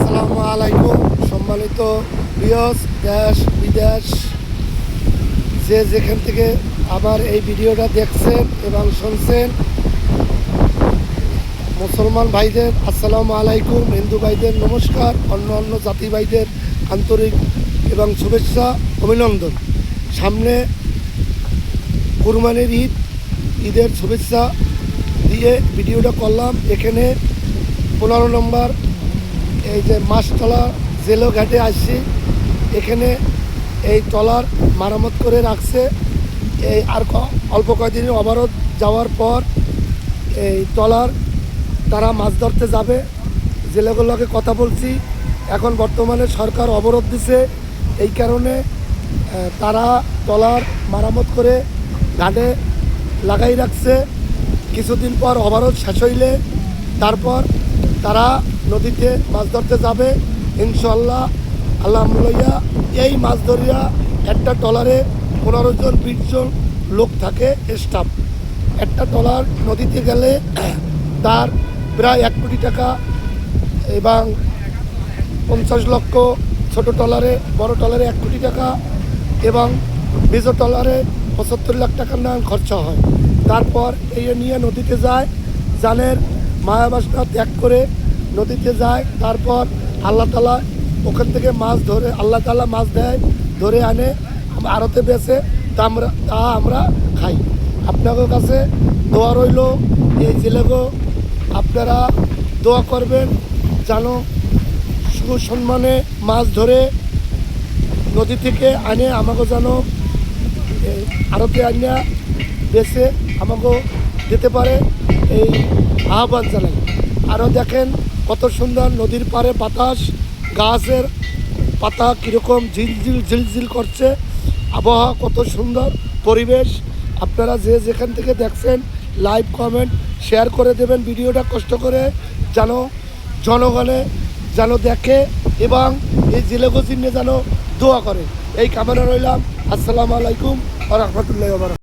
আসসালামু আলাইকুম। সম্মানিত ভিউয়ার্স, দেশ বিদেশ যে যেখান থেকে আমার এই ভিডিওটা দেখছেন এবং শুনছেন, মুসলমান ভাইদের আসসালামু আলাইকুম, হিন্দু ভাইদের নমস্কার, অন্য জাতি ভাইদের আন্তরিক এবং শুভেচ্ছা অভিনন্দন। সামনে কুরবানির ঈদের শুভেচ্ছা দিয়ে ভিডিওটা করলাম। এখানে 15 নম্বর এই যে মাছতলা জেলো ঘাটে আসছি। এখানে এই ট্রলার মারামত করে রাখছে। এই আর অল্প কয়েকদিন অবরোধ যাওয়ার পর এই ট্রলার তারা মাছ ধরতে যাবে। জেলেগুলোকে কথা বলছি, এখন বর্তমানে সরকার অবরোধ দিছে, এই কারণে তারা ট্রলার মারামত করে ঘাটে লাগাই রাখছে। কিছুদিন পর অবরোধ শেষ হইলে তারপর তারা নদীতে মাছ ধরতে যাবে ইনশাল্লাহ। আলহামদুলিল্লাহ, এই মাছ ধরিয়া একটা ট্রলারে 15 জন 20 জন লোক থাকে স্টাফ। একটা ট্রলার নদীতে গেলে তার প্রায় 1 কোটি টাকা এবং 50 লক্ষ, ছোট ট্রলারে, বড় ট্রলারে 1 কোটি টাকা এবং মেজর ট্রলারে 75 লাখ টাকার নাম খরচা হয়। তারপর এই নিয়ে নদীতে যায়, জানের মায়াবাসনা ত্যাগ করে নদীতে যায়। তারপর আল্লাহ তাআলা ওখান থেকে মাছ ধরে, আল্লাহ তাআলা মাছ দেয়, ধরে আনে, আড়তে বেচে, তা আমরা খাই। আপনাদের কাছে দোয়া রইল, এই জেলেগো আপনারা দোয়া করবেন যেন সুসম্মানে মাছ ধরে নদী থেকে আনে আমাকে যেন আড়তে আনিয়া বেচে আমাকে দিতে পারে, এই আহ্বান জানাই। আরও দেখেন কত সুন্দর নদীর পাড়ে বাতাস, গাছের পাতা কীরকম ঝিলঝিল ঝিলঝিল করছে, আবহাওয়া কত সুন্দর পরিবেশ। আপনারা যে যেখান থেকে দেখছেন লাইভ কমেন্ট শেয়ার করে দেবেন ভিডিওটা, কষ্ট করে যেন জনগণে যেন দেখে এবং এই জেলেগো চিহ্নে যেন দোয়া করে, এই কামনা রইলাম। আসসালামু আলাইকুম ওয়া রাহমাতুল্লাহি ওয়া বারাকাতুহু।